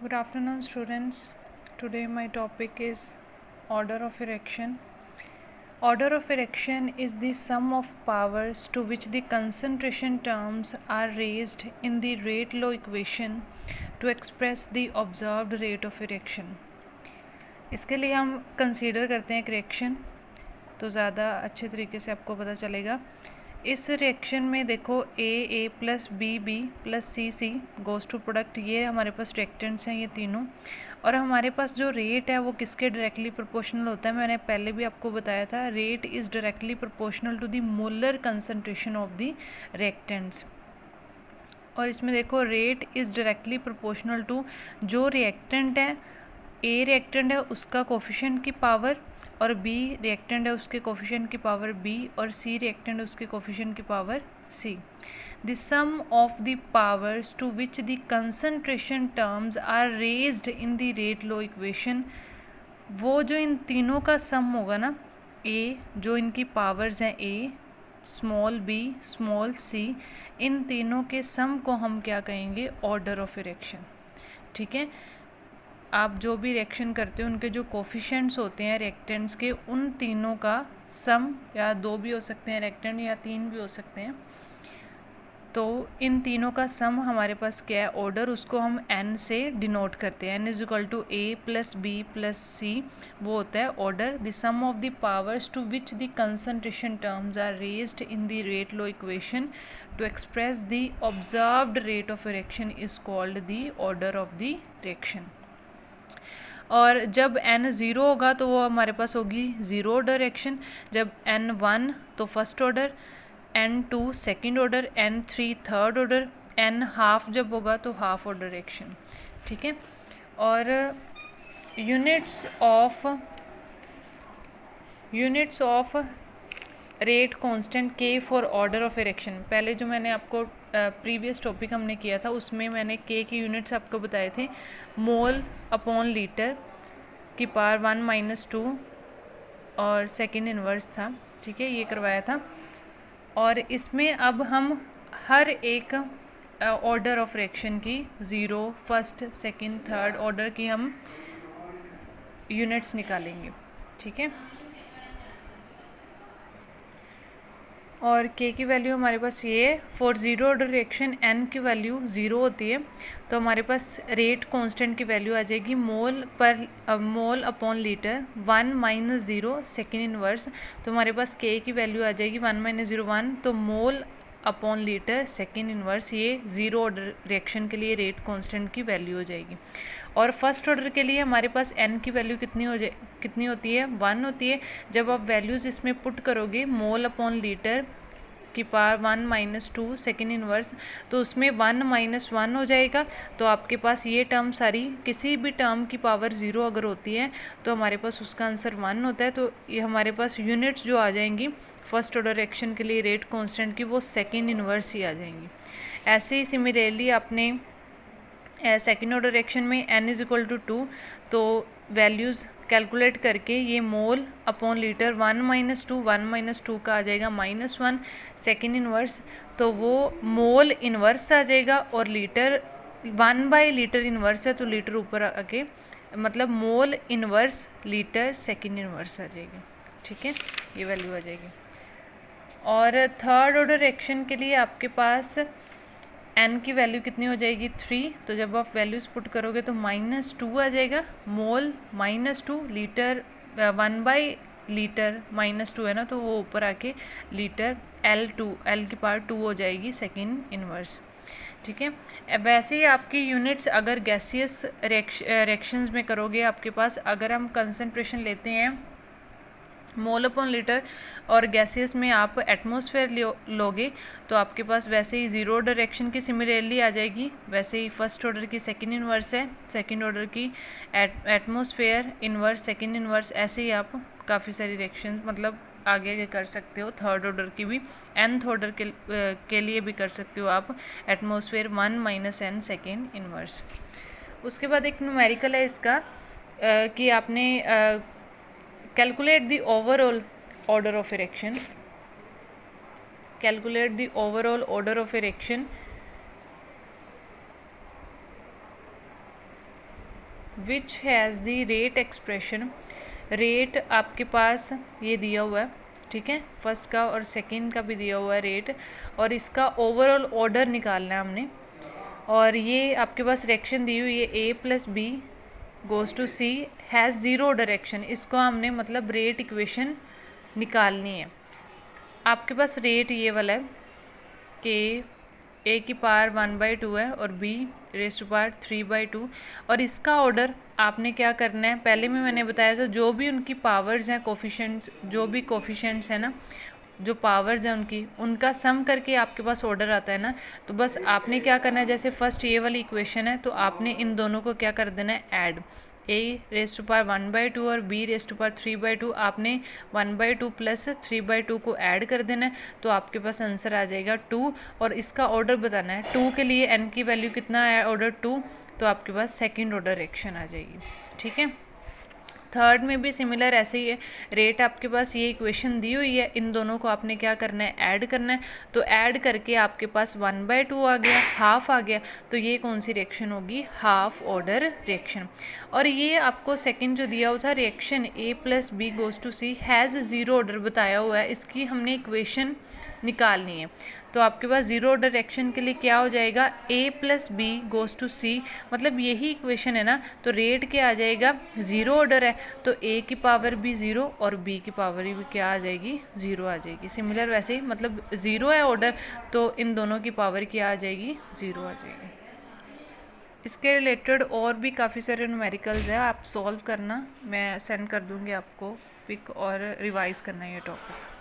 Good afternoon, students. Today, my topic is order of erection. Order of erection is the sum of powers to which the concentration terms are raised in the rate law equation to express the observed rate of erection. इसके लिए हम consider करते हैं एक reaction, तो ज़्यादा अच्छे तरीके से आपको पता चलेगा। इस रिएक्शन में देखो A plus B plus C goes to product, ये हमारे पास रिएक्टेंट्स हैं ये तीनों, और हमारे पास जो रेट है वो किसके डायरेक्टली प्रोपोर्शनल होता है। मैंने पहले भी आपको बताया था, rate is directly proportional to the molar concentration of the reactants. और इसमें देखो rate is directly proportional to जो रिएक्टेंट है, ए रिएक्टेंट है उसका कोफिशिएंट की पावर, और बी रिएक्टेंट है उसके कोफिशिएंट की पावर बी, और सी रिएक्टेंट है उसके कोफिशिएंट की power C. The sum of the powers to which the concentration terms are raised in the rate law equation, वो जो इन तीनों का सम होगा ना, ए जो इनकी पावर्स हैं ए, स्मॉल बी, स्मॉल सी, इन तीनों के सम को हम क्या कहेंगे, ऑर्डर ऑफ इरेक्शन। ठीक है, आप जो भी रिएक्शन करते हो उनके जो कोफिशिएंट्स होते हैं रिएक्टेंट्स के, उन तीनों का सम, या दो भी हो सकते हैं रिएक्टेंट या तीन भी हो सकते हैं, तो इन तीनों का सम हमारे पास क्या है, ऑर्डर, उसको हम n से डिनोट करते हैं। n is equal to A plus B plus C, वो होता है order. The sum of the powers to which the concentration terms are raised in the rate law equation to express the observed rate of reaction is called the order of the reaction. और जब n zero होगा तो वो हमारे पास होगी zero order reaction, जब n one तो first order, n2 second order, n3 third order, n half जब होगा तो हाफ ऑर्डर रिएक्शन। ठीक है, और units of rate constant k for order of erection, पहले जो मैंने आपको प्रीवियस टॉपिक हमने किया था उसमें मैंने k की यूनिट्स आपको बताए थे, मोल अपॉन लीटर की पावर 1-2 और सेकेंड इन्वर्स था। ठीक है, ये करवाया था। और इसमें अब हम हर एक ऑर्डर ऑफ रिएक्शन की, zero, first, second, third order की हम यूनिट्स निकालेंगे। ठीक है, और k की वैल्यू हमारे पास ये है, for zero order reaction n की वैल्यू ज़ीरो होती है, तो हमारे पास रेट कांस्टेंट की वैल्यू आ जाएगी mole upon litre 1-0 second inverse, तो हमारे पास k की वैल्यू आ जाएगी 1-0 1, तो mole upon litre second inverse, ये ज़ीरो ऑर्डर रिएक्शन के लिए रेट कांस्टेंट की वैल्यू हो जाएगी। और फर्स्ट ऑर्डर के लिए हमारे पास n की वैल्यू कितनी होती है, 1 होती है। जब आप वैल्यूज़ इसमें पुट करोगे, मोल अपॉन लीटर की पावर 1-2 सेकेंड इनवर्स, तो उसमें 1-1 हो जाएगा, तो आपके पास ये टर्म सारी, किसी भी टर्म की पावर ज़ीरो अगर होती है तो हमारे पास उसका आंसर 1 होता है, तो ये हमारे पास यूनिट्स जो आ जाएंगी फर्स्ट ऑर्डर रिएक्शन के लिए रेट कांस्टेंट की, वो सेकेंड इनवर्स ही आ जाएंगी। ऐसे ही सिमिलरली आपने सेकेंड ऑर्डर रिएक्शन में n इज इक्वल टू 2, तो वैल्यूज़ कैलकुलेट करके ये मोल अपॉन लीटर 1-2 का आ जाएगा -1 सेकेंड इनवर्स, तो वो मोल इनवर्स आ जाएगा, और लीटर 1/लीटर इनवर्स है तो लीटर ऊपर आके, मतलब mole inverse litre second inverse आ जाएगी। ठीक है, ये वैल्यू आ जाएगी। और थर्ड ऑर्डर रिएक्शन के लिए आपके पास n की वैल्यू कितनी हो जाएगी, 3, तो जब आप वैल्यूज़ पुट करोगे तो -2 आ जाएगा, मोल -2 लीटर 1/लीटर -2 है ना, तो वो ऊपर आके लीटर L की पावर 2 हो जाएगी सेकेंड इनवर्स। ठीक है, वैसे ही आपकी यूनिट्स अगर गैसियस रिएक्शंस में करोगे, आपके पास अगर हम कंसनट्रेशन लेते हैं मोल अपॉन लीटर और गैसेस में आप एटमॉस्फेयर लोगे, तो आपके पास वैसे ही ज़ीरो ऑर्डर रिएक्शन की सिमिलरली आ जाएगी, वैसे ही फर्स्ट ऑर्डर की सेकंड इनवर्स है, सेकंड ऑर्डर की एटमॉस्फेयर इनवर्स, सेकंड इनवर्स, ऐसे ही आप काफ़ी सारी रिएक्शन मतलब आगे कर सकते हो। थर्ड ऑर्डर की भी, nth ऑर्डर के लिए भी कर सकते हो आप, एटमॉस्फेयर 1-n सेकेंड इनवर्स। उसके बाद एक न्यूमेरिकल है इसका कि आपने calculate the overall order of erection, calculate the overall order of erection which has the rate expression, rate आपके पास ये दिया हुआ है, ठीक है, फर्स्ट का और सेकंड का भी दिया हुआ है रेट, और इसका ओवरऑल ऑर्डर निकालना है हमने। और ये आपके पास रिएक्शन दी हुई है A plus B goes to C has zero direction, इसको हमने मतलब रेट इक्वेशन निकालनी है। आपके पास रेट ये वाला है कि ए की पावर 1/2 है और बी रेज़ टू पावर 3/2, और इसका ऑर्डर आपने क्या करना है, पहले में मैंने बताया था जो भी उनकी पावर्स हैं, कोफिशेंट्स, जो भी कोफिशेंट्स हैं ना, जो पावर्स हैं उनकी, उनका सम करके आपके पास ऑर्डर आता है ना। तो बस आपने क्या करना है, जैसे फर्स्ट ये वाली इक्वेशन है तो आपने इन दोनों को क्या कर देना है, add, A raise to power 1/2 और बी रेज़ टू पावर 3/2, आपने 1/2 प्लस 3/2 को ऐड कर देना है, तो आपके पास आंसर आ जाएगा 2। और इसका ऑर्डर बताना है, 2 के लिए n की वैल्यू कितना है, ऑर्डर 2, तो आपके पास सेकेंड ऑर्डर रिएक्शन आ जाएगी, ठीक है। थर्ड में भी सिमिलर ऐसे ही है, रेट आपके पास ये इक्वेशन दी हुई है, इन दोनों को आपने क्या करना है, ऐड करना है, तो ऐड करके आपके पास 1/2 आ गया, हाफ आ गया, तो ये कौन सी रिएक्शन होगी, हाफ ऑर्डर रिएक्शन। और ये आपको सेकंड जो दिया हुआ था reaction A plus B goes to C has zero order बताया हुआ है, इसकी हमने इक्वेशन निकालनी है। तो आपके पास ज़ीरो ऑर्डर रिएक्शन के लिए क्या हो जाएगा, ए प्लस बी गोज़ टू सी, मतलब यही इक्वेशन है ना, तो रेट क्या आ जाएगा, ज़ीरो ऑर्डर है, तो ए की पावर भी ज़ीरो और बी की पावर भी क्या आ जाएगी, ज़ीरो आ जाएगी। सिमिलर वैसे ही मतलब ज़ीरो है ऑर्डर, तो इन दोनों की पावर क्या आ जाएगी, ज़ीरो आ जाएगी। इसके रिलेटेड और भी काफ़ी सारे न्यूमेरिकल्स हैं, आप सॉल्व करना, मैं सेंड कर दूँगी आपको पिक, और रिवाइज़ करना ये टॉपिक।